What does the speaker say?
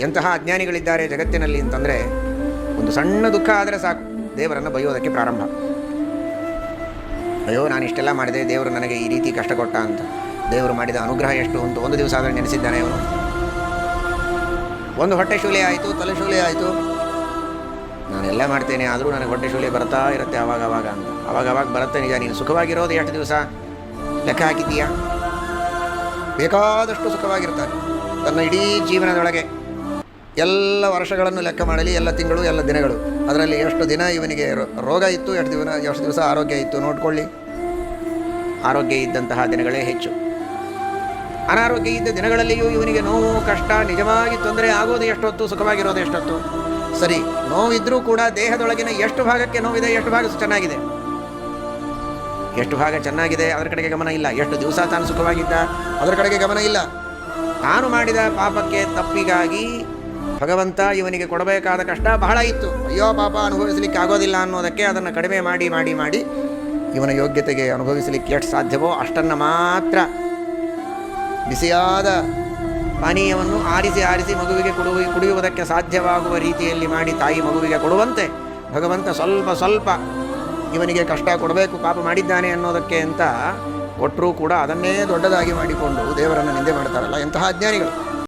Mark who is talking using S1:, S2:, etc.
S1: ಎಂತಹ ಅಜ್ಞಾನಿಗಳಿದ್ದಾರೆ ಜಗತ್ತಿನಲ್ಲಿ ಅಂತಂದರೆ, ಒಂದು ಸಣ್ಣ ದುಃಖ ಆದರೆ ಸಾಕು ದೇವರನ್ನು ಬೈಯೋದಕ್ಕೆ ಪ್ರಾರಂಭ. ಅಯ್ಯೋ ನಾನು ಇಷ್ಟೆಲ್ಲ ಮಾಡಿದೆ, ದೇವರು ನನಗೆ ಈ ರೀತಿ ಕಷ್ಟ ಕೊಟ್ಟ ಅಂತ. ದೇವರು ಮಾಡಿದ ಅನುಗ್ರಹ ಎಷ್ಟು ಅಂತ ಒಂದು ದಿವಸ ಆದರೆ ನೆನೆಸಿದ್ದಾನೆ ಅವನು? ಒಂದು ಹೊಟ್ಟೆ ಶೂಲೆ ಆಯಿತು, ತಲೆ ಶೂಲೆ ಆಯಿತು, ನಾನೆಲ್ಲ ಮಾಡ್ತೇನೆ ಆದರೂ ನನಗೆ ಹೊಟ್ಟೆ ಶೂಲೆ ಬರ್ತಾ ಇರುತ್ತೆ ಆವಾಗವಾಗ ಅಂತ. ಆವಾಗವಾಗ ಬರುತ್ತೆ ನಿಜ. ನೀನು ಸುಖವಾಗಿರೋದು ಎಷ್ಟು ದಿವಸ ಲೆಕ್ಕ ಹಾಕಿದ್ದೀಯಾ? ಬೇಕಾದಷ್ಟು ಸುಖವಾಗಿರ್ತಾನೆ ತನ್ನ ಇಡೀ ಜೀವನದೊಳಗೆ. ಎಲ್ಲ ವರ್ಷಗಳನ್ನು ಲೆಕ್ಕ ಮಾಡಲಿ, ಎಲ್ಲ ತಿಂಗಳು, ಎಲ್ಲ ದಿನಗಳು, ಅದರಲ್ಲಿ ಎಷ್ಟು ದಿನ ಇವನಿಗೆ ರೋಗ ಇತ್ತು, ಎಷ್ಟು ದಿವಸ ಆರೋಗ್ಯ ಇತ್ತು ನೋಡ್ಕೊಳ್ಳಿ. ಆರೋಗ್ಯ ಇದ್ದಂತಹ ದಿನಗಳೇ ಹೆಚ್ಚು. ಅನಾರೋಗ್ಯ ಇದ್ದ ದಿನಗಳಲ್ಲಿಯೂ ಇವನಿಗೆ ನೋವು, ಕಷ್ಟ, ನಿಜವಾಗಿ ತೊಂದರೆ ಆಗೋದು ಎಷ್ಟೊತ್ತು, ಸುಖವಾಗಿರೋದು ಎಷ್ಟೊತ್ತು? ಸರಿ, ನೋವಿದ್ರೂ ಕೂಡ ದೇಹದೊಳಗಿನ ಎಷ್ಟು ಭಾಗಕ್ಕೆ ನೋವಿದೆ, ಎಷ್ಟು ಭಾಗ ಚೆನ್ನಾಗಿದೆ, ಎಷ್ಟು ಭಾಗ ಚೆನ್ನಾಗಿದೆ ಅದರ ಕಡೆಗೆ ಗಮನ ಇಲ್ಲ. ಎಷ್ಟು ದಿವಸ ತಾನು ಸುಖವಾಗಿದ್ದ ಅದರ ಕಡೆಗೆ ಗಮನ ಇಲ್ಲ. ತಾನು ಮಾಡಿದ ಪಾಪಕ್ಕೆ, ತಪ್ಪಿಗಾಗಿ ಭಗವಂತ ಇವನಿಗೆ ಕೊಡಬೇಕಾದ ಕಷ್ಟ ಬಹಳ ಇತ್ತು. ಅಯ್ಯೋ ಪಾಪ ಅನುಭವಿಸಲಿಕ್ಕೆ ಆಗೋದಿಲ್ಲ ಅನ್ನೋದಕ್ಕೆ ಅದನ್ನು ಕಡಿಮೆ ಮಾಡಿ ಮಾಡಿ ಮಾಡಿ ಇವನ ಯೋಗ್ಯತೆಗೆ ಅನುಭವಿಸಲಿಕ್ಕೆ ಎಷ್ಟು ಸಾಧ್ಯವೋ ಅಷ್ಟನ್ನು ಮಾತ್ರ ಬಿಸಿಯಾದ ಪಾನೀಯವನ್ನು ಆರಿಸಿ ಆರಿಸಿ ಮಗುವಿಗೆ ಕುಡಿಯುವುದಕ್ಕೆ ಸಾಧ್ಯವಾಗುವ ರೀತಿಯಲ್ಲಿ ಮಾಡಿ ತಾಯಿ ಮಗುವಿಗೆ ಕೊಡುವಂತೆ ಭಗವಂತ ಸ್ವಲ್ಪ ಸ್ವಲ್ಪ ಇವನಿಗೆ ಕಷ್ಟ ಕೊಡಬೇಕು, ಪಾಪ ಮಾಡಿದ್ದಾನೆ ಅನ್ನೋದಕ್ಕೆ ಅಂತ ಕೊಟ್ಟರೂ ಕೂಡ ಅದನ್ನೇ ದೊಡ್ಡದಾಗಿ ಮಾಡಿಕೊಂಡು ದೇವರನ್ನು ನಿಂದೆ ಮಾಡ್ತಾರಲ್ಲ, ಎಂತಹ ಅಜ್ಞಾನಿಗಳು.